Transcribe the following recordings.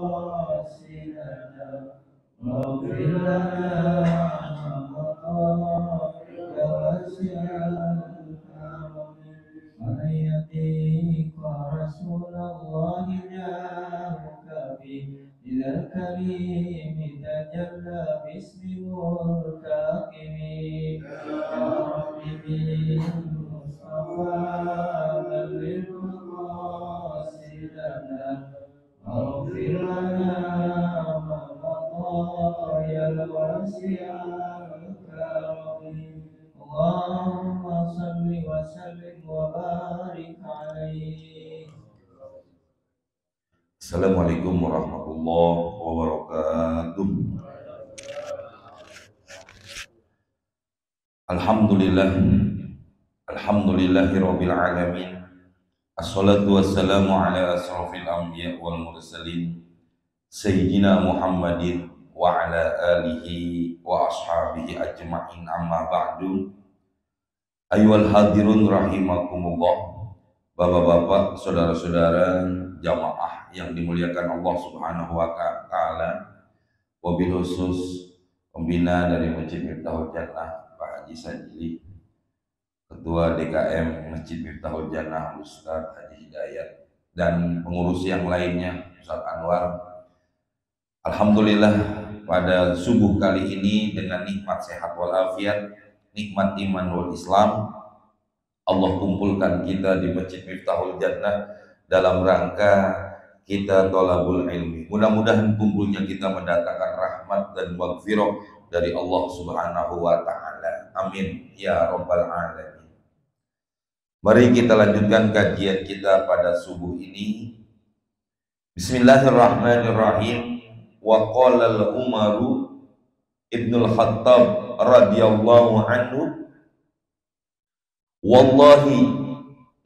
مقاصدنا واغفر لنا مقامك واسع الكرم ومن يطيق رسول الله جاءك به إلى الكريم تجلى باسم مرتقب يا رب بالمصطفى بلغ مقاصدنا واغفر لنا ما مضى يا الواسع الكرم اللهم صل وسلم وبارك عليه. Assalamualaikum warahmatullahi wabarakatuh. Alhamdulillahirabbil alamin. Assalatu wassalamu ala asrofil anbiya wal mursalin sayyidina Muhammadin wa ala alihi wa ashabihi ajma'in, amma ba'du. Ayyuhal hadirun rahimakumullah. Bapak-bapak, saudara-saudara jamaah yang dimuliakan Allah Subhanahu wa taala, wabil khusus pembina dari Masjid Miftahul Jannah Pak Haji Sajili, Ketua DKM Masjid Miftahul Jannah Ustaz Haji Hidayat, dan pengurus yang lainnya Ustaz Anwar. Alhamdulillah, pada subuh kali ini dengan nikmat sehat walafiat, nikmat iman wal Islam, Allah kumpulkan kita di Masjid Miftahul Jannah dalam rangka kita thalabul ilmi. Mudah-mudahan kumpulnya kita mendatangkan rahmat dan maghfirah dari Allah Subhanahu wa taala. Amin ya rabbal alamin. Mari kita lanjutkan kajian kita pada subuh ini. Bismillahirrahmanirrahim. Wa qala al-Umaru Ibnul Khattab radhiyallahu anhu, wallahi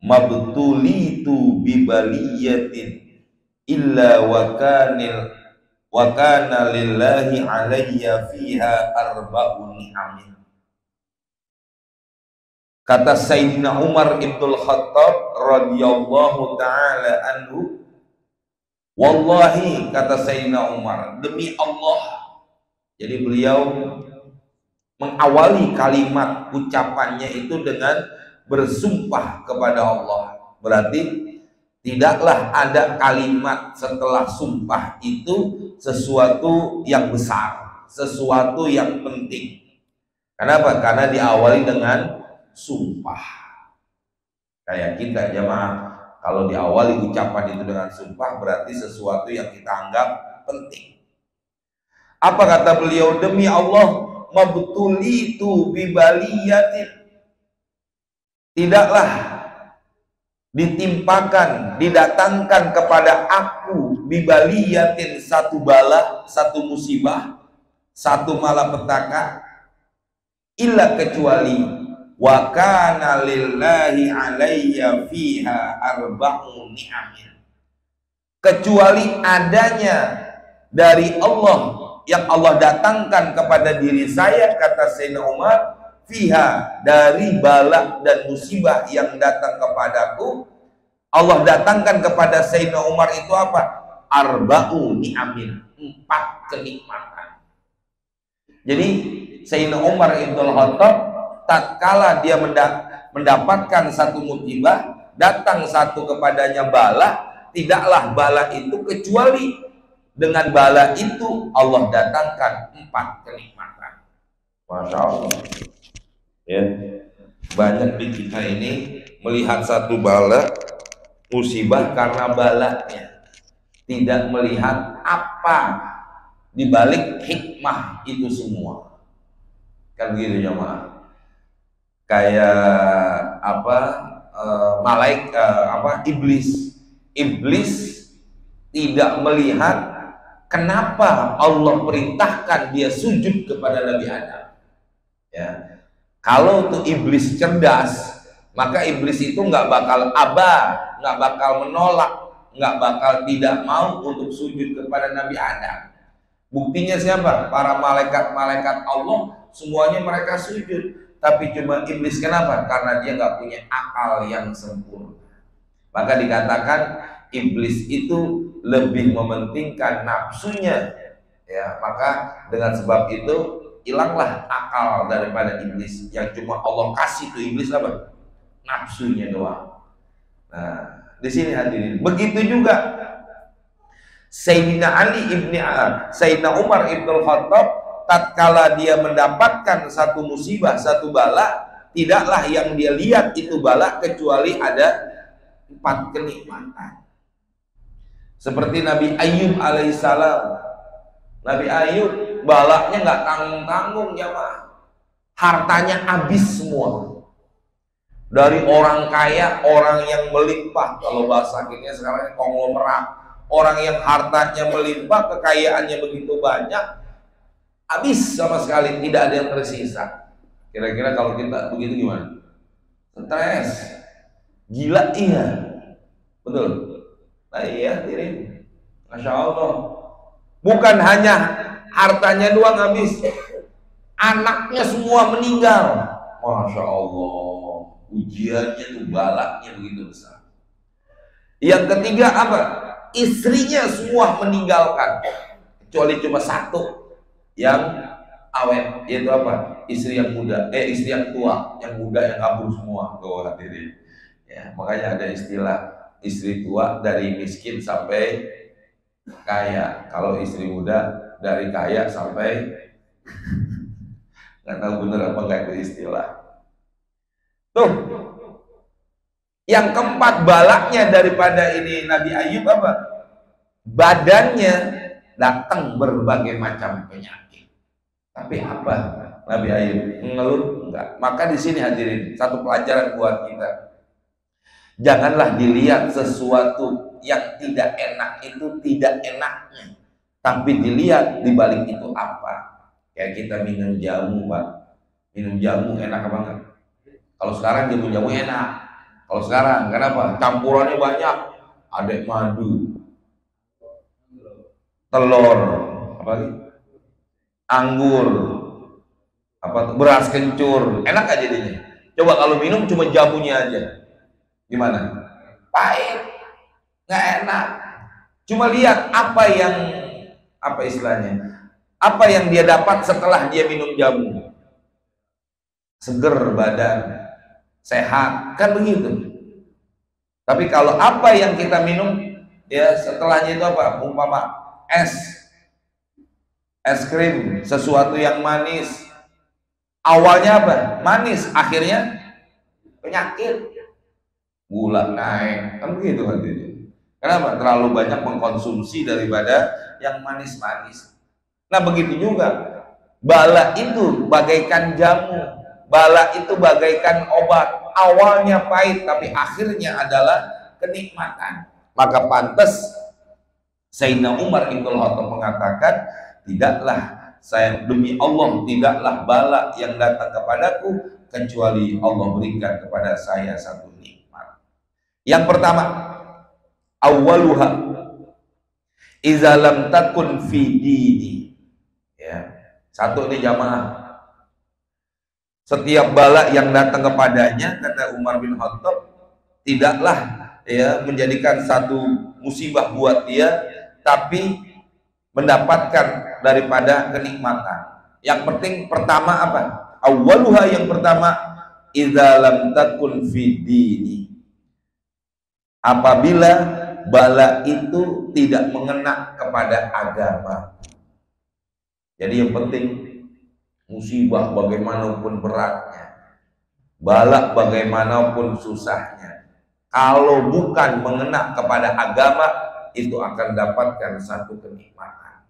mabtulitu bibaliyatin illa wa kana lillahi alayya fiha arba'u ni'amin. Kata Sayyidina Umar Ibnul Khattab radhiyallahu ta'ala anhu, wallahi, kata Sayyidina Umar, demi Allah. Jadi beliau mengawali kalimat ucapannya itu dengan bersumpah kepada Allah. Berarti tidaklah ada kalimat setelah sumpah itu sesuatu yang besar, sesuatu yang penting. Kenapa? Karena diawali dengan sumpah. Kayak kita jamaah, kalau diawali ucapan itu dengan sumpah berarti sesuatu yang kita anggap penting. Apa kata beliau? Demi Allah, mabtulitu bibaliyatin, tidaklah ditimpakan, didatangkan kepada aku bibaliyatin, satu bala, satu musibah, satu malapetaka, illa kecuali wa kana lillahi alayya fiha arba'u ni'amin, kecuali adanya dari Allah, yang Allah datangkan kepada diri saya, kata Sayyidina Umar, fiha, dari bala dan musibah yang datang kepadaku, Allah datangkan kepada Sayyidina Umar itu apa? Arba'u ni'amin, 4 kenikmatan. Jadi Sayyidina Umar Ibnul Khattab, tatkala dia mendapatkan satu musibah, datang satu kepadanya bala, tidaklah bala itu kecuali dengan bala itu Allah datangkan 4 kenikmatan. Masya Allah. Ya, banyak di kita ini melihat satu bala, musibah karena balanya, tidak melihat apa dibalik hikmah itu semua. Kan gitu jemaah. Kayak apa? Iblis tidak melihat kenapa Allah perintahkan dia sujud kepada Nabi Adam. Ya, kalau tuh iblis cerdas, maka iblis itu nggak bakal abah, nggak bakal menolak, nggak bakal tidak mau untuk sujud kepada Nabi Adam. Buktinya siapa? Para malaikat-malaikat Allah semuanya mereka sujud, tapi cuma iblis. Kenapa? Karena dia nggak punya akal yang sempurna. Maka dikatakan iblis itu lebih mementingkan nafsunya, ya maka dengan sebab itu hilanglah akal daripada iblis. Yang cuma Allah kasih tuh iblis apa? Nafsunya doang. Nah, di sini hadirin. Begitu juga Sayyidina Ali Sayyidina Umar ibn Khattab, tatkala dia mendapatkan satu musibah, satu bala, tidaklah yang dia lihat itu bala kecuali ada 4 kenikmatan. Seperti Nabi Ayub alaihissalam. Nabi Ayub balaknya nggak tanggung-tanggung jamaah. Hartanya habis semua. Dari orang kaya, orang yang melimpah, kalau bahasa kita sekarang konglomerat, orang yang hartanya melimpah, kekayaannya begitu banyak, habis sama sekali, tidak ada yang tersisa. Kira-kira kalau kita begitu gimana? Stres, gila, iya, betul. Nah iya, diri, masya Allah. Bukan hanya hartanya doang habis, anaknya semua meninggal, masya Allah. Ujiannya tuh balaknya begitu besar. Yang ketiga apa? Istrinya semua meninggalkan, kecuali cuma satu yang awet, yaitu apa? Istri yang muda, istri yang tua, yang muda yang kabur semua. Tuh hadirin. Ya, makanya ada istilah istri tua dari miskin sampai kaya. Kalau istri muda dari kaya sampai nggak tahu bener apa nggak itu istilah. Tuh, yang keempat balaknya daripada ini Nabi Ayub apa? Badannya datang berbagai macam penyakit. Tapi apa? Nabi Ayub mengeluh enggak. Maka di sini hadirin satu pelajaran buat kita. Janganlah dilihat sesuatu yang tidak enak itu tidak enaknya, tapi dilihat di balik itu apa. Kayak kita minum jamu, Pak. Minum jamu enak apa enggak? Kalau sekarang jamu-jamu enak. Kalau sekarang, kenapa? Campurannya banyak. Ada madu, telur, apa lagi? Anggur, beras kencur. Enak aja jadinya. Coba kalau minum cuma jamunya aja, gimana? Pahit, nggak enak. Cuma lihat apa istilahnya? Apa yang dia dapat setelah dia minum jamu? Seger badan, sehat, kan begitu. Tapi kalau apa yang kita minum, ya setelahnya itu apa? Umpama es krim, sesuatu yang manis. Awalnya apa? Manis, akhirnya penyakit, gula naik, kan begitu hadirin. Kenapa? Terlalu banyak mengkonsumsi daripada yang manis-manis. Nah begitu juga, bala itu bagaikan jamu. Bala itu bagaikan obat, awalnya pahit tapi akhirnya adalah kenikmatan. Maka pantas Sayyidina Umar ibn Khattab mengatakan, tidaklah saya, demi Allah, tidaklah bala yang datang kepadaku kecuali Allah berikan kepada saya satu nikmat. Yang pertama, awwaluha idza lam takun fi dini. Ya. Satu nih jamaah. Setiap bala yang datang kepadanya, kata Umar bin Khattab, tidaklah ya menjadikan satu musibah buat dia, tapi mendapatkan daripada kenikmatan. Yang penting pertama apa? Awwaluha, yang pertama, idza lam takun fi dini. Apabila bala itu tidak mengena kepada agama. Jadi yang penting, musibah bagaimanapun beratnya, bala bagaimanapun susahnya, kalau bukan mengena kepada agama, itu akan dapatkan satu kenikmatan.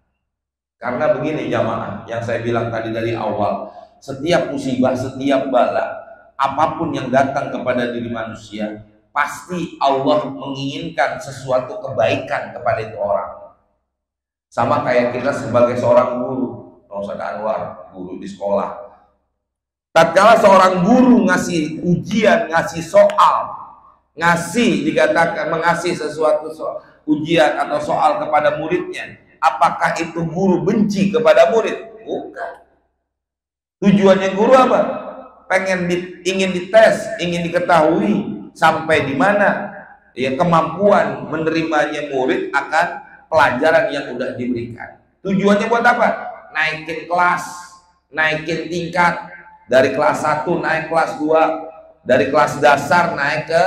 Karena begini jamaah, yang saya bilang tadi dari awal, setiap musibah, setiap bala, apapun yang datang kepada diri manusia, pasti Allah menginginkan sesuatu kebaikan kepada itu orang. Sama kayak kita sebagai seorang guru, Ustaz Anwar, guru di sekolah. Tatkala seorang guru ngasih ujian, ngasih soal, mengasih sesuatu ujian atau soal kepada muridnya, apakah itu guru benci kepada murid? Bukan. Tujuannya guru apa? Ingin dites, ingin diketahui sampai di mana ya kemampuan menerimanya murid akan pelajaran yang udah diberikan. Tujuannya buat apa? Naikin kelas, naikin tingkat, dari kelas 1 naik kelas 2, dari kelas dasar naik ke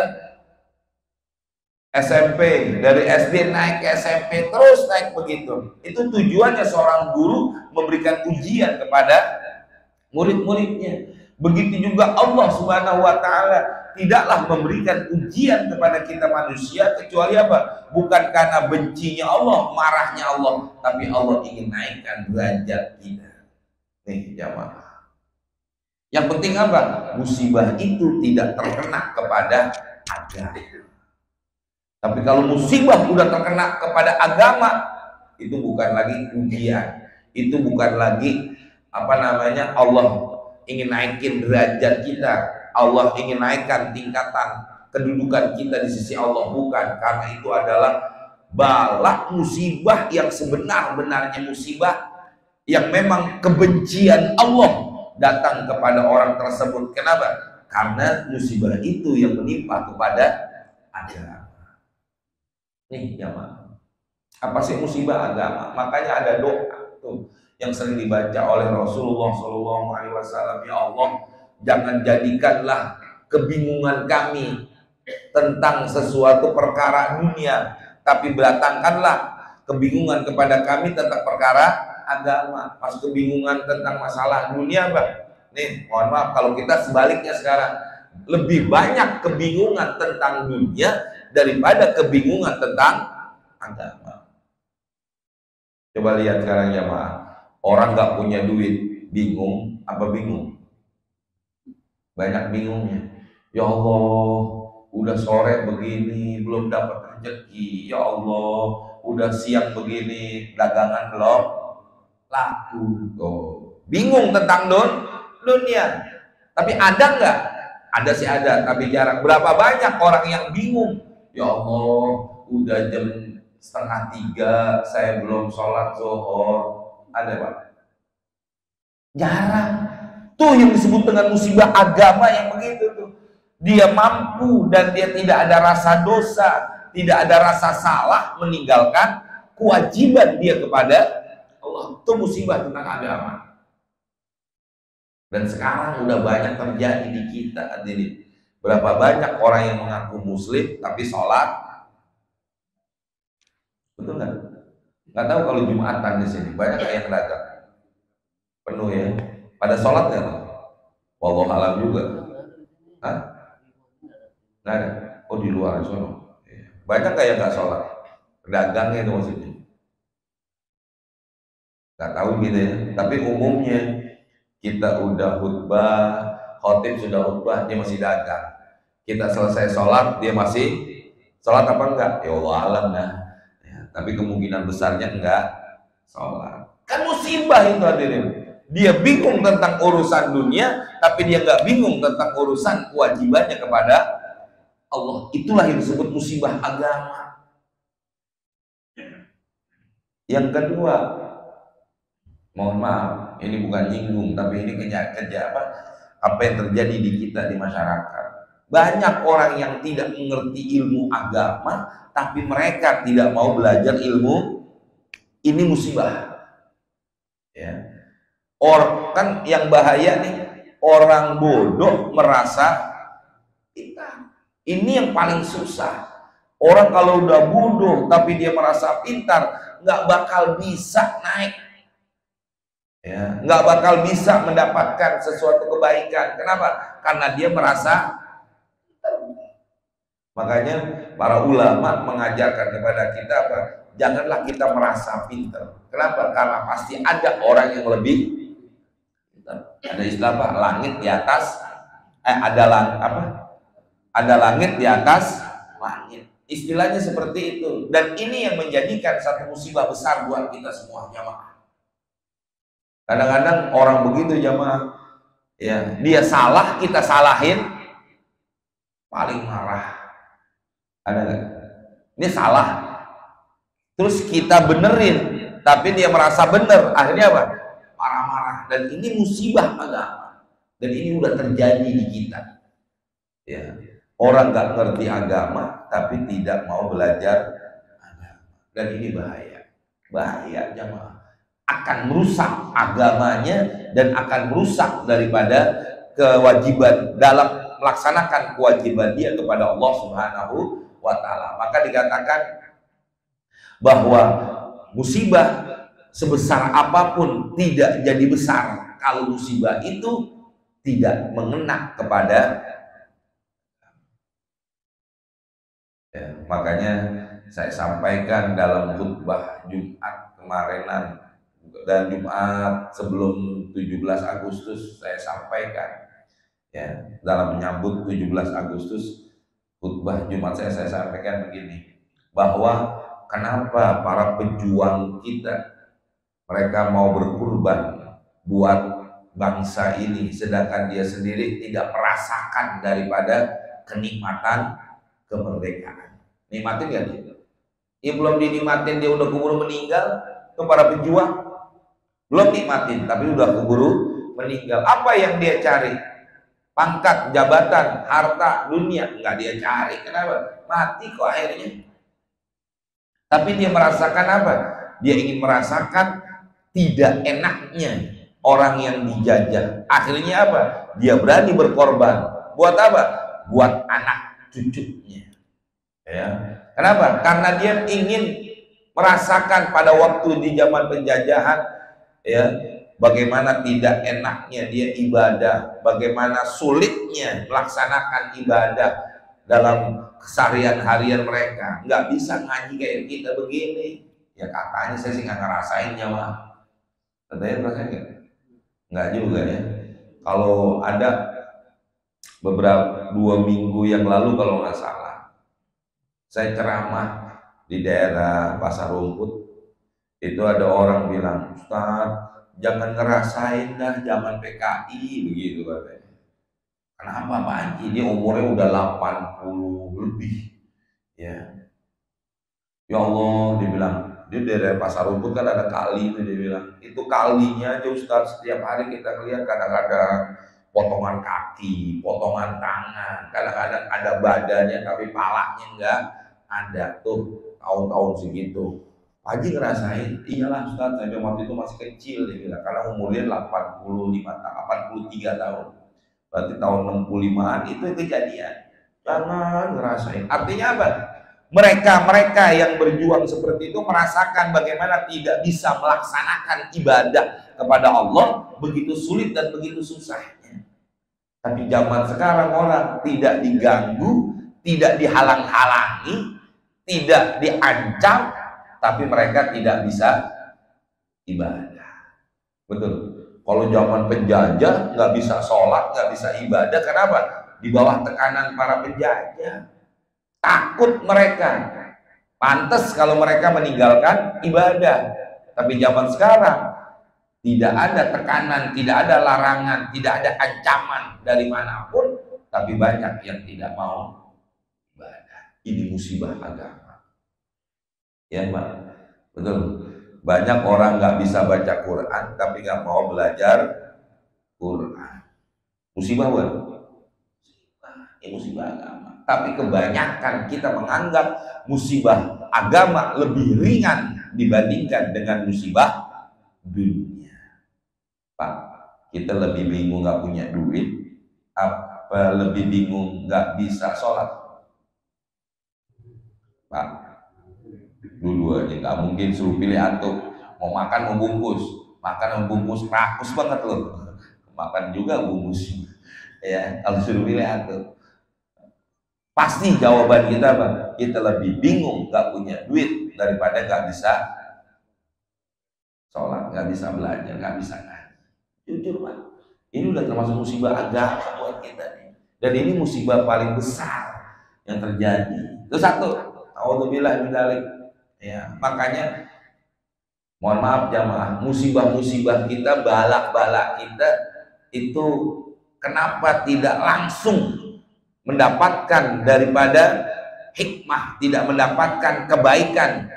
SMP, dari SD naik ke SMP, terus naik begitu. Itu tujuannya seorang guru memberikan ujian kepada murid-muridnya. Begitu juga Allah Subhanahu wa Ta'ala tidaklah memberikan ujian kepada kita manusia kecuali apa? Bukan karena bencinya Allah, marahnya Allah, tapi Allah ingin naikkan derajat kita. Nih jamaah. Yang penting apa? Musibah itu tidak terkena kepada agama. Tapi kalau musibah udah terkena kepada agama, itu bukan lagi ujian, itu bukan lagi Allah ingin naikin derajat kita, Allah ingin naikkan tingkatan kedudukan kita di sisi Allah, bukan. Karena itu adalah bala musibah yang sebenar-benarnya musibah, yang memang kebencian Allah datang kepada orang tersebut. Kenapa? Karena musibah itu yang menimpa kepada agama. Nih jamaah, apa sih musibah agama? Makanya ada doa tuh yang sering dibaca oleh Rasulullah SAW. Ya Allah, jangan jadikanlah kebingungan kami tentang sesuatu perkara dunia, tapi datangkanlah kebingungan kepada kami tentang perkara agama. Pas kebingungan tentang masalah dunia, Pak. Nih, mohon maaf kalau kita sebaliknya sekarang, lebih banyak kebingungan tentang dunia daripada kebingungan tentang agama. Coba lihat sekarang jamaah, orang nggak punya duit, bingung apa bingung? Banyak bingungnya. Ya Allah, udah sore begini belum dapat rezeki. Ya Allah, udah siang begini dagangan belum laku. Oh, bingung tentang dunia. Tapi ada nggak? Ada sih ada, tapi jarang. Berapa banyak orang yang bingung? Ya Allah, udah jam 2:30 saya belum sholat zuhur. Ada Pak? Jarang. Tuh yang disebut dengan musibah agama yang begitu tuh. Dia mampu dan dia tidak ada rasa dosa, tidak ada rasa salah meninggalkan kewajiban dia kepada Allah. Itu musibah tentang agama. Dan sekarang udah banyak terjadi di kita, hadirin. Berapa banyak orang yang mengaku muslim tapi sholat? Betul nggak? Nggak tahu kalau Jumatan di sini banyak yang datang penuh ya. Pada sholat nggak? Wallahu alam juga. Hah? Nggak ada. Oh di luar sana. Banyak kayak nggak sholat. Pedagangnya itu maksudnya. Nggak tahu gitu ya. Tapi umumnya kita udah khutbah, khotib sudah khutbah, dia masih dagang. Kita selesai sholat, dia masih sholat apa enggak? Ya Allah alam nah. Ya, tapi kemungkinan besarnya enggak sholat. Kan musibah itu hadirin. Dia bingung tentang urusan dunia, tapi dia enggak bingung tentang urusan kewajibannya kepada Allah. Itulah yang disebut musibah agama. Yang kedua, mohon maaf, ini bukan nyinggung, tapi ini apa yang terjadi di kita di masyarakat. Banyak orang yang tidak mengerti ilmu agama, tapi mereka tidak mau belajar ilmu. Ini musibah. Ya. Kan yang bahaya nih, orang bodoh merasa pintar. Ini yang paling susah. Orang kalau udah bodoh tapi dia merasa pintar, nggak bakal bisa naik. Ya, nggak bakal bisa mendapatkan sesuatu kebaikan. Kenapa? Karena dia merasa. Makanya para ulama mengajarkan kepada kita apa? Janganlah kita merasa pintar. Kenapa? Karena pasti ada orang yang lebih pintar. Ada istilah apa? Langit di atas ada langit di atas langit. Istilahnya seperti itu. Dan ini yang menjadikan satu musibah besar buat kita semua jamaah. Kadang-kadang orang begitu jamaah, ya, dia salah, kita salahin, paling marah. Ada nggak? Ini salah, terus kita benerin, tapi dia merasa bener, akhirnya apa? Marah-marah. Dan ini musibah agama. Dan ini udah terjadi di kita. Ya. Orang nggak ngerti agama tapi tidak mau belajar agama. Dan ini bahaya jamaah. Akan merusak agamanya dan akan merusak daripada kewajiban dalam melaksanakan kewajiban dia kepada Allah Subhanahu wa Ta'ala. Maka dikatakan bahwa musibah sebesar apapun tidak jadi besar kalau musibah itu tidak mengena kepada ya, makanya saya sampaikan dalam khutbah Jumat kemarinan dan Jumat sebelum 17 Agustus saya sampaikan ya, dalam menyambut 17 Agustus khutbah Jumat saya sampaikan begini, bahwa kenapa para pejuang kita mereka mau berkorban buat bangsa ini sedangkan dia sendiri tidak merasakan daripada kenikmatan kemerdekaan. Nikmatin gak dia? Ya belum dinikmatin, dia udah keburu meninggal. Itu para pejuang belum nikmatin tapi udah keburu meninggal. Apa yang dia cari? Pangkat, jabatan, harta, dunia. Enggak dia cari. Kenapa? Mati kok akhirnya. Tapi dia merasakan apa? Dia ingin merasakan tidak enaknya orang yang dijajah. Akhirnya apa? Dia berani berkorban. Buat apa? Buat anak cucunya. Ya. Kenapa? Karena dia ingin merasakan pada waktu di zaman penjajahan, ya, bagaimana tidak enaknya dia ibadah, bagaimana sulitnya melaksanakan ibadah dalam keseharian harian mereka. Nggak bisa ngaji kayak kita begini. Ya katanya saya sih nggak ngerasain jamaah. Katanya ngerasain nggak? Nggak juga ya. Kalau ada beberapa 2 minggu yang lalu kalau nggak salah, saya ceramah di daerah Pasar Rumput. Itu ada orang bilang, Ustaz, jangan ngerasain dah zaman PKI begitu katanya. Kenapa Pak Haji? Dia umurnya udah 80 lebih. Ya. Ya Allah, dia bilang, dia dari Pasar Rumput kan ada kali itu, dia bilang. Itu kalinya aja Ustaz, setiap hari kita lihat kadang-kadang potongan kaki, potongan tangan, kadang-kadang ada badannya tapi palanya enggak ada tuh, tahun-tahun segitu. Pak Haji ngerasain, iyalah Ustaz, saya waktu itu masih kecil dia bilang, karena umurnya 83 tahun. Berarti tahun 65-an itu kejadian. Jangan ngerasain. Artinya apa? Mereka yang berjuang seperti itu merasakan bagaimana tidak bisa melaksanakan ibadah kepada Allah begitu sulit dan begitu susahnya. Tapi zaman sekarang orang tidak diganggu, tidak dihalang-halangi, tidak diancam, tapi mereka tidak bisa ibadah. Betul. Kalau zaman penjajah nggak bisa sholat, nggak bisa ibadah. Kenapa? Di bawah tekanan para penjajah. Takut mereka. Pantas kalau mereka meninggalkan ibadah. Tapi zaman sekarang tidak ada tekanan, tidak ada larangan, tidak ada ancaman dari manapun. Tapi banyak yang tidak mau ibadah. Ini musibah agama. Ya Mbak, betul. Banyak orang nggak bisa baca Quran tapi nggak mau belajar Quran. Musibah bukan? Ini musibah agama. Tapi kebanyakan kita menganggap musibah agama lebih ringan dibandingkan dengan musibah dunia. Pak, kita lebih bingung nggak punya duit, apa lebih bingung nggak bisa sholat? Pak, dua-duanya nggak mungkin suruh pilih antum. Mau makan membungkus, makan membungkus rakus banget loh. Makan juga bungkus. Ya, kalau suruh pilih antum. Pasti jawaban kita apa? Kita lebih bingung nggak punya duit daripada nggak bisa sholat, nggak bisa belajar, nggak bisa ngaji. Jujur Pak, ini udah termasuk musibah agama buat kita nih. Dan ini musibah paling besar yang terjadi. Itu satu, A'udzubillah min dzalik. Ya, makanya mohon maaf jamaah, musibah-musibah kita, balak-balak kita itu kenapa tidak langsung mendapatkan daripada hikmah, tidak mendapatkan kebaikan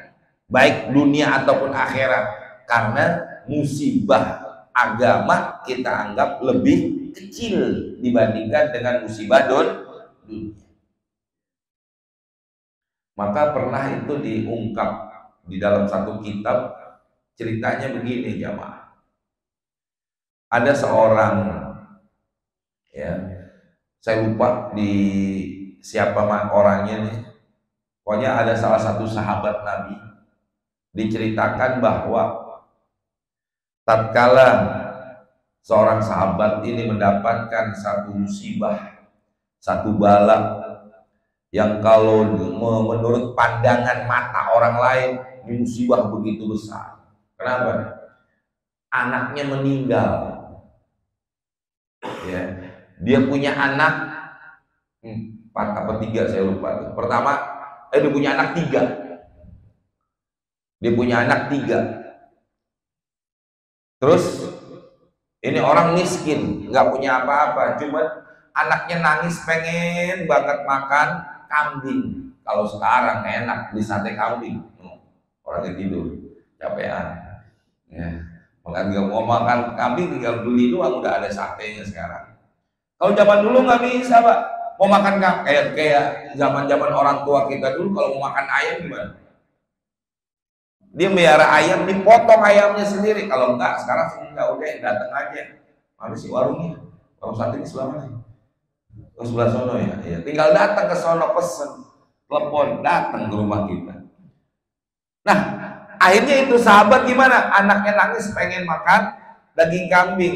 baik dunia ataupun akhirat, karena musibah agama kita anggap lebih kecil dibandingkan dengan musibah dunia. Maka pernah itu diungkap di dalam satu kitab, ceritanya begini jamaah. Ada seorang, ya, saya lupa di siapa orangnya nih. Pokoknya ada salah satu sahabat Nabi, diceritakan bahwa tatkala seorang sahabat ini mendapatkan satu musibah, satu bala yang kalau menurut pandangan mata orang lain ini musibah begitu besar. Kenapa? Anaknya meninggal. Ya, dia punya anak 4 apa 3 saya lupa. Pertama, dia punya anak 3. Dia punya anak 3. Terus ini orang miskin, nggak punya apa-apa, cuma anaknya nangis pengen banget makan kambing. Kalau sekarang enak beli sate kambing, orangnya tidur, capean. Ya, nggak mau makan kambing tinggal beli doang, udah ada satenya sekarang. Kalau zaman dulu nggak bisa, Pak. Mau makan kayak zaman orang tua kita dulu, kalau mau makan ayam gimana? Dia melihara ayam, dipotong ayamnya sendiri. Kalau enggak, sekarang enggak, udah datang aja. Mana sih warungnya? Warung sate ini sebelah mana? Oh, sebelah sono ya. Ya. Tinggal datang ke sono, pesen, telepon, datang ke rumah kita. Nah, akhirnya itu sahabat gimana? Anaknya nangis pengen makan daging kambing.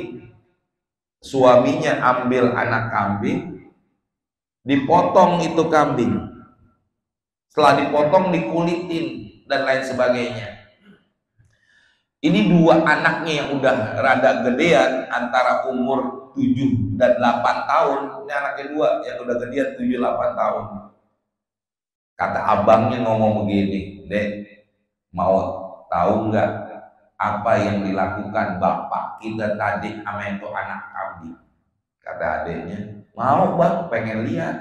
Suaminya ambil anak kambing, dipotong itu kambing. Setelah dipotong, dikulitin dan lain sebagainya. Ini 2 anaknya yang udah rada gedean, antara umur 7 dan 8 tahun. Ini anaknya 2 yang udah gedean 7-8 tahun. Kata abangnya ngomong begini, "Dek, mau tahu nggak apa yang dilakukan bapak kita tadi sama itu anak kambing?" Kata adiknya, "Mau bang, pengen lihat."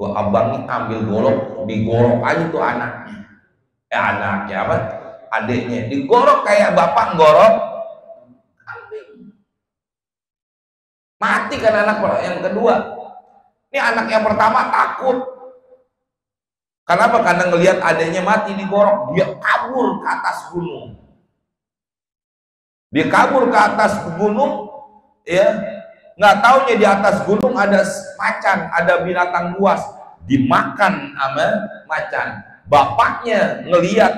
Tuh abangnya ambil golok, digorok aja tuh anaknya. Anaknya apa? Adiknya digorok kayak bapak ngorok kambing. Mati kan anak yang kedua. Ini anak yang pertama takut. Kenapa? Karena ngelihat adiknya mati digorok, dia kabur ke atas gunung. Dia kabur ke atas gunung, ya. Nggak taunya di atas gunung ada macan, ada binatang buas, dimakan sama macan. Bapaknya ngelihat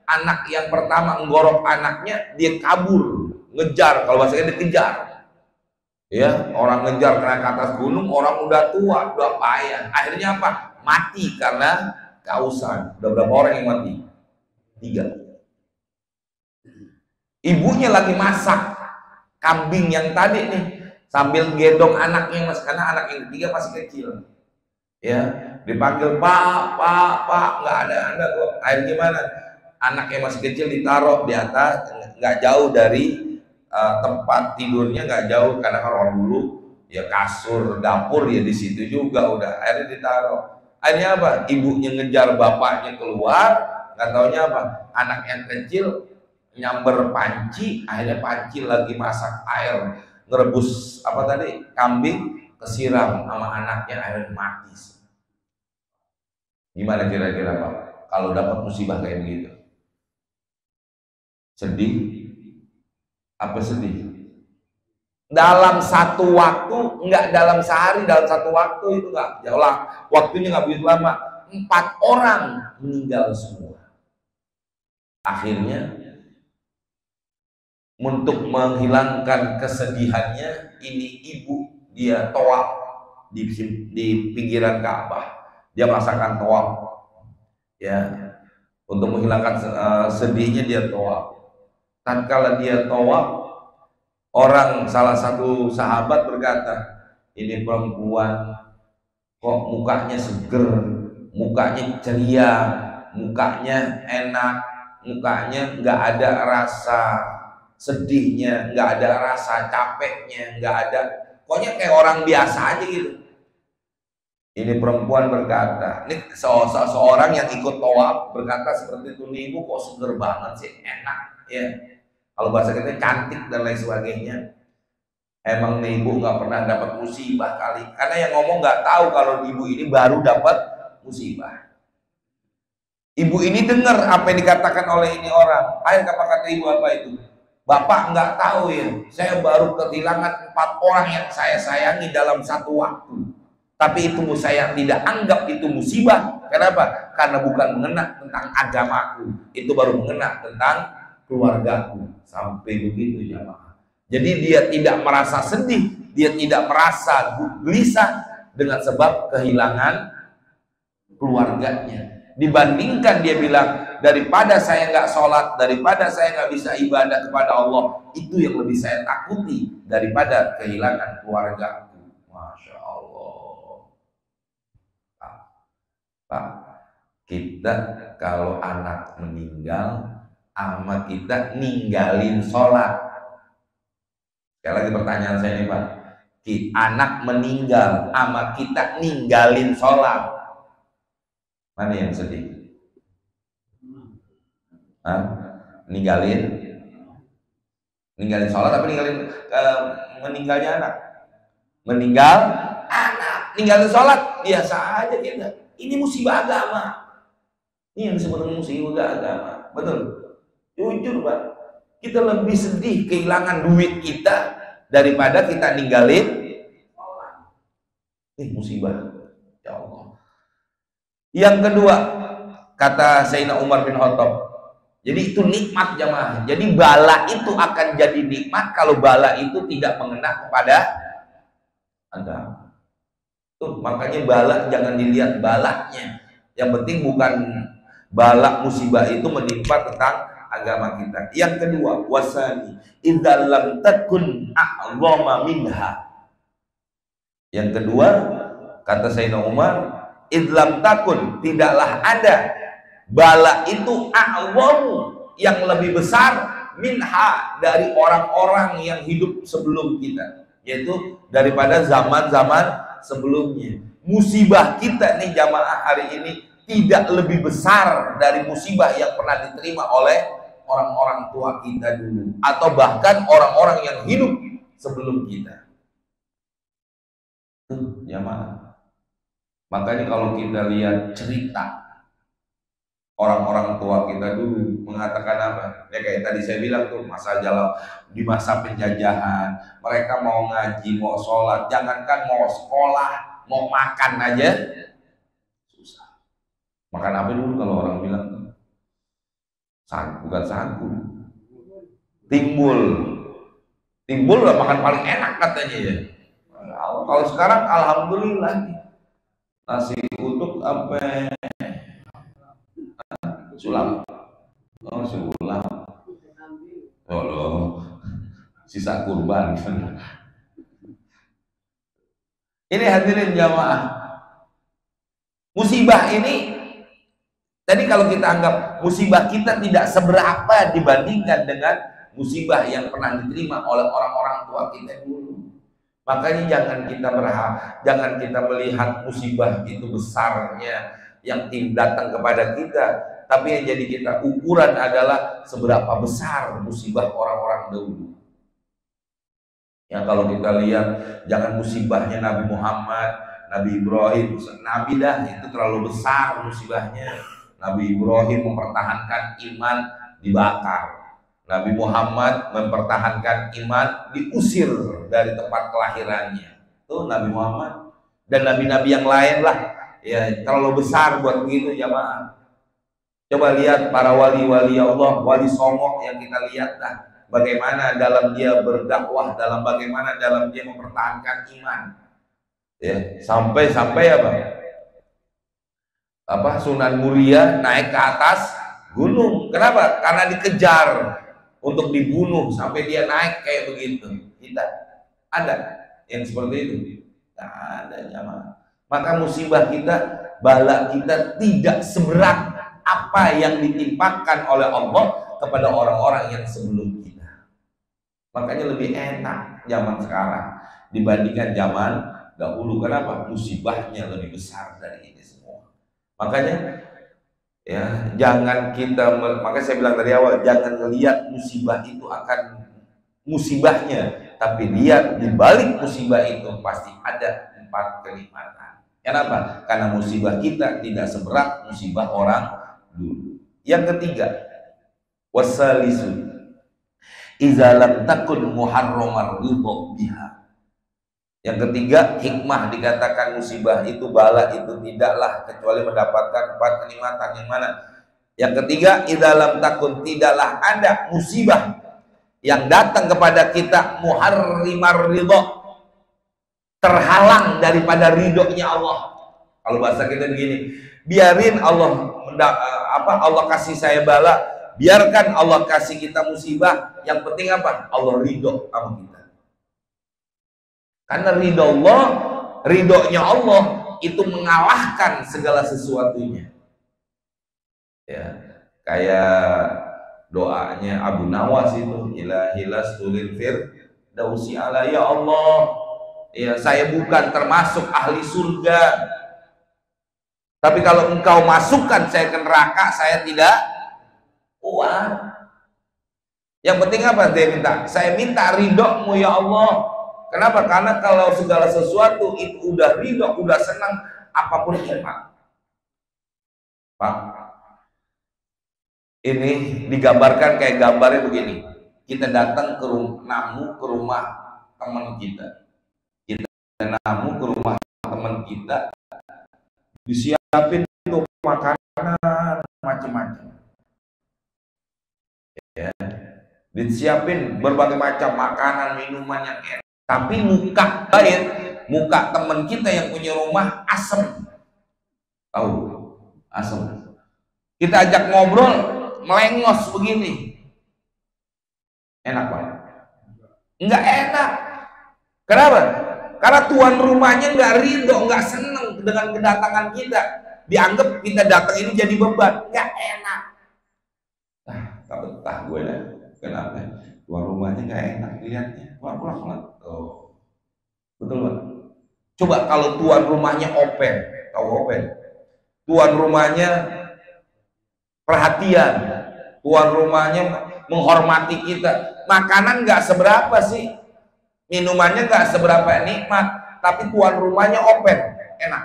anak yang pertama menggorok anaknya, dia kabur, ngejar, kalau bahasanya dikejar. Ya, orang ngejar karena ke atas gunung, orang udah tua, udah payah. Akhirnya apa? Mati karena kehausan. Udah berapa orang yang mati? 3. Ibunya lagi masak kambing yang tadi nih, sambil gendong anaknya, karena anak yang ketiga masih kecil. Ya, dipanggil pak, nggak ada kok. Akhirnya gimana? Anak yang masih kecil ditaruh di atas, nggak jauh dari tempat tidurnya, nggak jauh, karena kan orang dulu ya kasur dapur ya di situ juga udah. Akhirnya ditaruh. Akhirnya apa? Ibunya ngejar bapaknya keluar, nggak taunya apa? Anak yang kecil nyamber panci, akhirnya panci lagi masak air ngerebus apa tadi kambing, kesiram sama anaknya, akhirnya mati. Gimana kira-kira Pak kalau dapat musibah kayak begitu? Sedih? Apa sedih? Dalam satu waktu, enggak dalam sehari, dalam satu waktu itu enggak jauh lah, waktunya enggak begitu lama. 4 orang meninggal semua. Akhirnya untuk menghilangkan kesedihannya, ini ibu dia tawaf di pinggiran Ka'bah. Dia merasakan tawaf, ya, untuk menghilangkan sedihnya dia tawaf. Tatkala dia tawaf, salah satu sahabat berkata, "Ini perempuan kok mukanya seger, mukanya ceria, mukanya enak, mukanya nggak ada rasa sedihnya, nggak ada rasa capeknya, nggak ada, pokoknya kayak orang biasa aja gitu." Ini perempuan berkata, ini seorang yang ikut tawaf berkata seperti itu, "Nih ibu kok seger banget sih, enak ya." Kalau bahasa kita cantik dan lain sebagainya. Emang nih ibu nggak pernah dapat musibah kali, karena yang ngomong nggak tahu kalau ibu ini baru dapat musibah. Ibu ini dengar apa yang dikatakan oleh ini orang. Ayo, apa kata ibu apa itu? Bapak nggak tahu ya, saya baru kehilangan 4 orang yang saya sayangi dalam satu waktu. Tapi itu saya tidak anggap itu musibah. Kenapa? Karena bukan mengena tentang agamaku, itu baru mengena tentang keluargaku. Sampai begitu jamaah. Jadi dia tidak merasa sedih, dia tidak merasa gelisah dengan sebab kehilangan keluarganya. Dibandingkan dia bilang, daripada saya nggak sholat, daripada saya nggak bisa ibadah kepada Allah, itu yang lebih saya takuti daripada kehilangan keluargaku. Masya Allah. Pak, kita kalau anak meninggal, ama kita ninggalin sholat. Sekali lagi pertanyaan saya nih Pak, anak meninggal, ama kita ninggalin sholat. Mana yang sedih? Hah? Ninggalin sholat tapi meninggalnya anak? Meninggal anak, ninggalin sholat biasa aja kita. Ini musibah agama. Ini yang disebut musibah agama. Betul? Jujur Pak, kita lebih sedih kehilangan duit kita daripada kita ninggalin sholat. Musibah. Ya Allah. Yang kedua, kata Sayyidina Umar bin Khattab, jadi itu nikmat jamaah. Jadi bala itu akan jadi nikmat kalau bala itu tidak mengena kepada agama. Tuh, makanya bala jangan dilihat balanya. Yang penting bukan bala musibah itu menimpa tentang agama kita. Yang kedua, wasani idza lam takun a'zama minha. Yang kedua, kata Sayyidina Umar, idlam takun, tidaklah ada bala itu a'zamu yang lebih besar minha dari orang-orang yang hidup sebelum kita, yaitu daripada zaman-zaman sebelumnya. Musibah kita nih jamaah hari ini tidak lebih besar dari musibah yang pernah diterima oleh orang-orang tua kita dulu, atau bahkan orang-orang yang hidup sebelum kita. Jamaah, makanya kalau kita lihat cerita orang-orang tua kita dulu mengatakan apa? Ya kayak tadi saya bilang tuh, masa jalan di masa penjajahan, mereka mau ngaji, mau sholat, jangankan mau sekolah, mau makan aja susah. Makan apa dulu kalau orang bilang? Bukan sagu, timbul lah makan paling enak katanya ya. Kalau sekarang alhamdulillah nasi uduk apa sulam, sulam, loh, sisa kurban. Ini hadirin jamaah, musibah ini tadi kalau kita anggap musibah kita tidak seberapa dibandingkan dengan musibah yang pernah diterima oleh orang-orang tua kita dulu. Makanya jangan kita melihat musibah itu besarnya yang datang kepada kita, tapi yang jadi kita ukuran adalah seberapa besar musibah orang-orang dahulu. Yang kalau kita lihat, jangan musibahnya Nabi Muhammad, Nabi Ibrahim, Nabi dah itu terlalu besar musibahnya. Nabi Ibrahim mempertahankan iman dibakar. Nabi Muhammad mempertahankan iman diusir dari tempat kelahirannya. Tuh Nabi Muhammad dan nabi-nabi yang lain lah. Ya terlalu besar buat begitu jamaah. Coba lihat para wali-wali Allah, wali Songo yang kita lihat dah. Bagaimana dalam dia berdakwah, bagaimana dalam dia mempertahankan iman. Ya, sampai apa? Sunan Muria naik ke atas gunung. Kenapa? Karena dikejar untuk dibunuh sampai dia naik kayak begitu. Kita ada yang seperti itu? Tidak ada jamaah. Maka musibah kita, bala kita tidak seberat apa yang ditimpakan oleh Allah kepada orang-orang yang sebelum kita. Makanya lebih enak zaman sekarang dibandingkan zaman dahulu. Kenapa? Musibahnya lebih besar dari ini semua. Makanya ya jangan kita, makanya saya bilang dari awal, jangan melihat musibah itu akan musibahnya, tapi lihat di balik musibah itu pasti ada 4 kenikmatan. Kenapa? Karena musibah kita tidak seberat musibah orang dulu. Yang ketiga, wasalisu iza lam takun muharramar ridha biha. Yang ketiga, hikmah dikatakan musibah itu, bala itu tidaklah kecuali mendapatkan 4 kenikmatan. Yang mana? Yang ketiga, iza lam takun, tidaklah ada musibah yang datang kepada kita muharrimar ridha, terhalang daripada ridhonya Allah. Kalau bahasa kita begini, biarin Allah Allah kasih saya bala, biarkan Allah kasih kita musibah, yang penting apa? Allah ridho sama kita. Karena ridhonya Allah itu mengalahkan segala sesuatunya. Ya, kayak doanya Abu Nawas itu, ilahilas tulil firdausi ala, ya Allah, ya saya bukan termasuk ahli surga, tapi kalau engkau masukkan saya ke neraka, saya tidak kuat. Yang penting apa dia minta? Saya minta ridhomu ya Allah. Kenapa? Karena kalau segala sesuatu itu udah ridho, udah senang, apapun nikmat. Pak, ini digambarkan kayak gambarnya begini. Kita datang ke namu ke rumah teman kita. Kita namu ke rumah teman kita, disiapin tuh makanan macam-macam. Ya. Disiapin berbagai macam makanan, minuman yang enak. Tapi muka lain, muka teman kita yang punya rumah asem. Tahu? Asem. Kita ajak ngobrol, melengos begini. Enak banget? Enggak enak. Kenapa? Karena tuan rumahnya nggak ridho, nggak seneng dengan kedatangan kita. Dianggap kita datang ini jadi beban. Nggak enak. Tak betah gue lah. Kenapa? Tuan rumahnya nggak enak dilihatnya. Pulang. Oh. Betul Pak? Coba kalau tuan rumahnya open, tahu open? Tuan rumahnya perhatian, tuan rumahnya menghormati kita. Makanan nggak seberapa sih, minumannya nggak seberapa nikmat, tapi tuan rumahnya open, enak.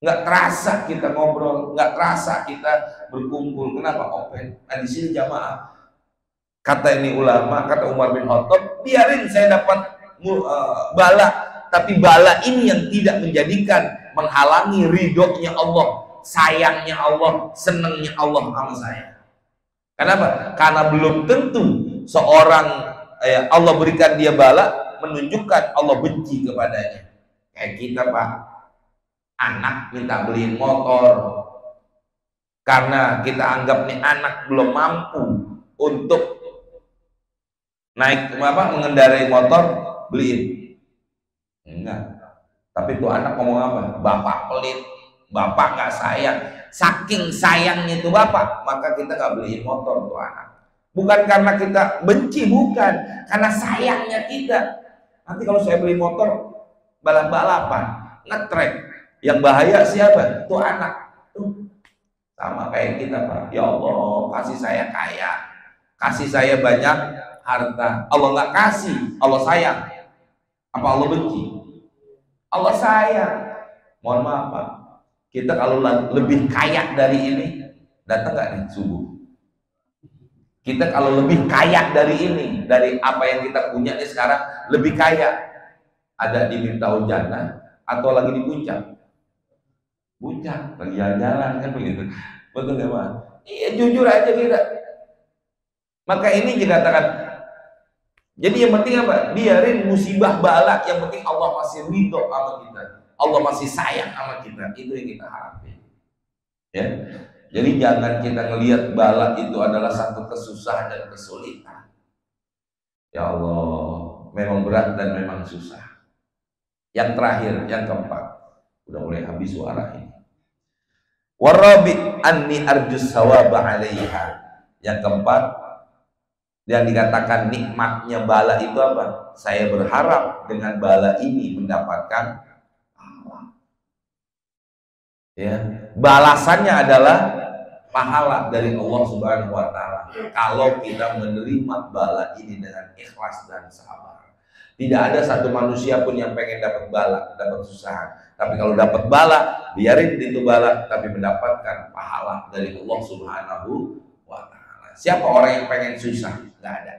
Nggak terasa kita ngobrol, nggak terasa kita berkumpul. Kenapa? Open. Nah di sini jamaah. Kata ini ulama, kata Umar bin Khattab, biarin saya dapat bala, tapi bala ini yang tidak menjadikan menghalangi ridhonya Allah, sayangnya Allah, senangnya Allah sama saya. Kenapa? Karena belum tentu seorang Allah berikan dia bala menunjukkan Allah benci kepadanya. Kayak kita Pak, anak minta beliin motor, karena kita anggap nih anak belum mampu untuk naik mengendarai motor, beliin. Enggak. Tapi tuh anak ngomong apa? Bapak pelit, bapak nggak sayang. Saking sayangnya itu bapak, maka kita nggak beliin motor tuh anak. Bukan karena kita benci, bukan, karena sayangnya kita. Nanti kalau saya beli motor balap-balapan, ngetrek, yang bahaya siapa? Tuh anak. Tuh sama kayak kita Pak. Ya Allah, kasih saya kaya, kasih saya banyak harta. Allah nggak kasih, Allah sayang. Apa Allah benci? Allah sayang. Mohon maaf Pak, kita kalau lebih kaya dari ini, datang nggak nih subuh? Kita kalau lebih kaya dari ini, dari apa yang kita punya nih sekarang, lebih kaya, ada di Miftaul Jannah atau lagi di puncak? Puncak, lagi jalan-jalan kan begitu. Betul nggak Pak? Iya, jujur aja kita. Maka ini dikatakan, jadi yang penting apa? Biarin musibah bala, yang penting Allah masih ridho sama kita, Allah masih sayang sama kita. Itu yang kita harapin. Ya. Jadi jangan kita ngelihat bala itu adalah satu kesusahan dan kesulitan. Ya Allah, memang berat dan memang susah. Yang terakhir, yang keempat, udah mulai habis suara ini. Warabi anni arjus sawaba 'alaiha. Yang keempat, yang dikatakan nikmatnya bala itu apa? Saya berharap dengan bala ini mendapatkan pahala. Ya, balasannya adalah pahala dari Allah Subhanahu wa taala. Kalau kita menerima bala ini dengan ikhlas dan sabar. Tidak ada satu manusia pun yang pengen dapat bala, dapat susahan. Tapi kalau dapat bala, biarin itu bala, tapi mendapatkan pahala dari Allah Subhanahu wa Ta'ala. Siapa orang yang pengen susah? Nggak ada.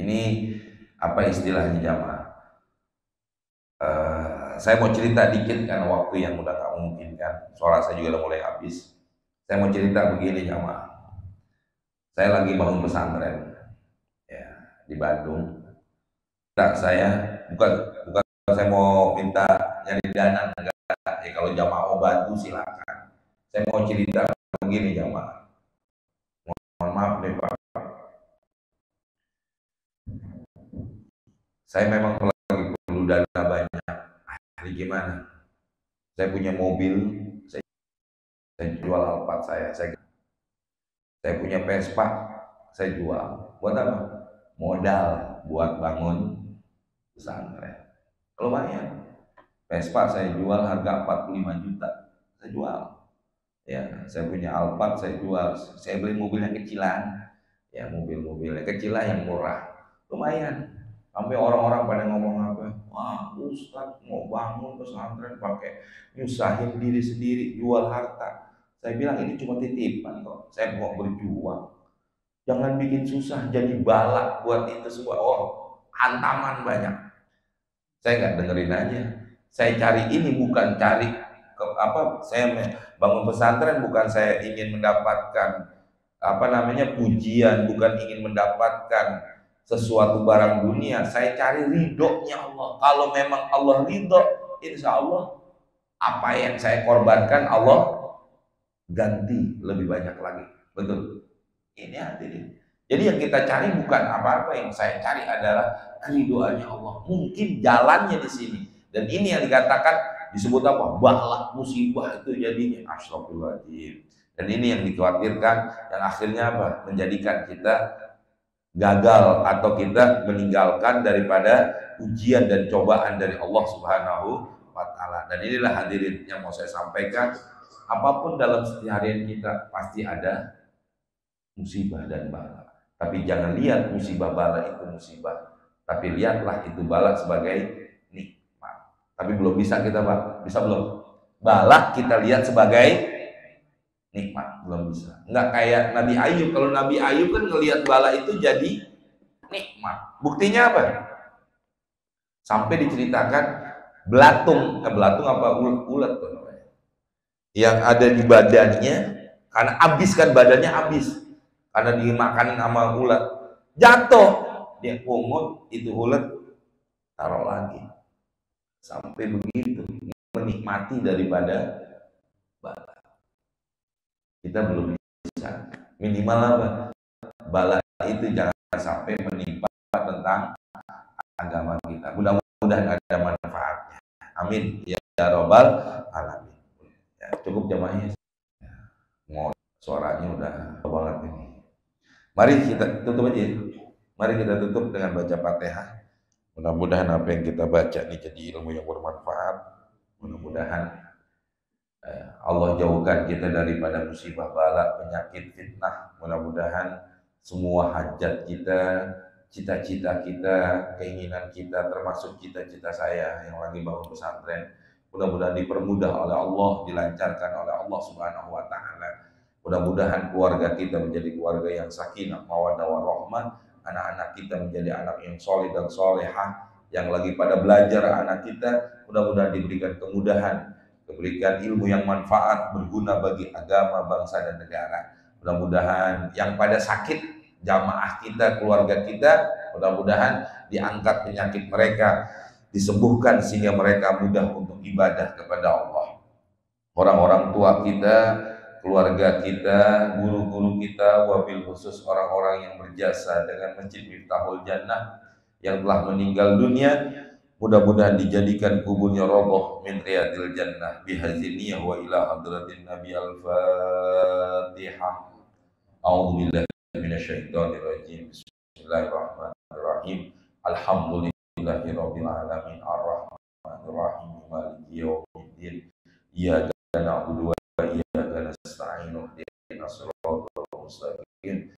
Ini apa istilahnya jamaah? Saya mau cerita dikit kan, waktu yang udah tak mungkin kan. Suara saya juga udah mulai habis. Saya mau cerita begini jamaah. Saya lagi bangun pesantren ya, di Bandung. Tak saya bukan saya mau minta nyari dana enggak. Ya, kalau jamaah mau bantu silakan. Saya mau cerita begini jamaah. Mohon maaf nih Pak. Saya memang lagi perlu dana banyak. Hari gimana? Saya punya mobil, saya jual Alphard saya punya Vespa, saya jual. Buat apa? Modal buat bangun pesantren. Lumayan. Vespa saya jual harga 45 juta. Saya jual. Ya, saya punya Alphard saya jual. Saya beli mobil yang kecilan. Ya, mobil-mobil yang kecil lah yang murah. Lumayan. Sampai orang-orang pada ngomong apa? Wah, Ustadz mau bangun pesantren pakai nyusahin diri sendiri, jual harta. Saya bilang ini cuma titipan kok. Saya mau berjuang. Jangan bikin susah jadi balak buat itu semua. Oh, hantaman banyak. Saya nggak dengerin aja. Saya cari ini bukan cari ke apa? Saya bangun pesantren bukan saya ingin mendapatkan apa namanya pujian, bukan ingin mendapatkan sesuatu barang dunia. Saya cari ridhonya Allah. Kalau memang Allah ridho, insya Allah apa yang saya korbankan Allah ganti lebih banyak lagi. Betul. Ini hadirin. Jadi yang kita cari bukan apa-apa, yang saya cari adalah keridoannya Allah. Mungkin jalannya di sini. Dan ini yang dikatakan disebut apa? Balak musibah itu jadinya. Astagfirullahaladzim. Dan ini yang dikhawatirkan, yang akhirnya apa? Menjadikan kita gagal atau kita meninggalkan daripada ujian dan cobaan dari Allah Subhanahu wa Ta'ala. Dan inilah hadirin yang mau saya sampaikan. Apapun dalam seharian kita pasti ada musibah dan bala. Tapi jangan lihat musibah bala itu musibah, tapi lihatlah itu bala sebagai nikmat. Tapi belum bisa kita, Pak. Bisa belum? Bala kita lihat sebagai nikmat, belum bisa. Enggak kayak Nabi Ayub. Kalau Nabi Ayub kan ngelihat bala itu jadi nikmat. Buktinya apa? Sampai diceritakan belatung apa ulet tuh namanya. Yang ada di badannya, karena habis kan badannya habis. Karena dimakanin sama ulat, jatuh, dia pungut itu ulat, taruh lagi, sampai begitu menikmati daripada bala. Kita belum bisa, minimal apa? Bala itu jangan sampai menimpa tentang agama kita. Mudah-mudahan ada manfaatnya. Amin ya robbal alamin. Ya, cukup jamaahnya. Mau suaranya udah banget ini. Mari kita tutup aja. Mari kita tutup dengan baca Fatihah. Mudah-mudahan apa yang kita baca ini jadi ilmu yang bermanfaat. Mudah-mudahan Allah jauhkan kita daripada musibah bala, penyakit, fitnah. Mudah-mudahan semua hajat kita, cita-cita kita, keinginan kita, termasuk cita-cita saya yang lagi bangun pesantren, mudah-mudahan dipermudah oleh Allah, dilancarkan oleh Allah Subhanahu wa Ta'ala. Mudah-mudahan keluarga kita menjadi keluarga yang sakinah, mawaddah warahmah, anak-anak kita menjadi anak yang soleh dan solehah, yang lagi pada belajar anak kita, mudah-mudahan diberikan kemudahan, diberikan ilmu yang manfaat, berguna bagi agama, bangsa, dan negara. Mudah-mudahan yang pada sakit, jamaah kita, keluarga kita, mudah-mudahan diangkat penyakit mereka, disembuhkan sehingga mereka mudah untuk ibadah kepada Allah. Orang-orang tua kita, keluarga kita, guru-guru kita, wabil khusus orang-orang yang berjasa dengan Masjid Miftahul Jannah yang telah meninggal dunia, mudah-mudahan dijadikan kuburnya roboh min riyadil jannah bihaziniyah wa ila hadratin nabi al-fatihah. A'udzubillahi minasyaitonir rajim. Bismillahirrahmanirrahim. Alhamdulillahi rabbil alamin arrahmanir rahim maliki yaumiddin. Iyyaka na'budu wa iyyaka nasta'in ihdinas siratal mustaqim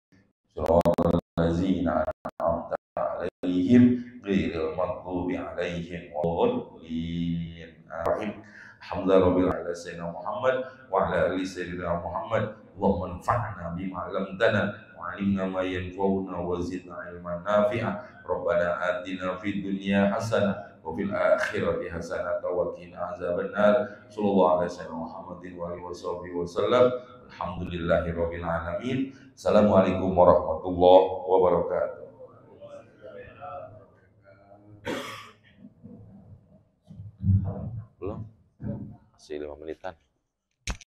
siratal ladzina an'amta عليهم والضالين آمين. Alhamdulillah rabbil alamin sayyidina Muhammad wa ala ali sayyidina Muhammad. Allahumma anfa'na bima 'allamtana wa 'allimna ma yanfa'una wa zidna 'ilman nafi'a. Rabbana atina fid dunya hasanah wa fil akhirati hasanah wa qina azabannar. Sallallahu alaihi wasallam Muhammadin wa alihi wasallam. Alhamdulillahi rabbil alamin. Assalamualaikum warahmatullahi wabarakatuh. Belum? Masih 5 menitan.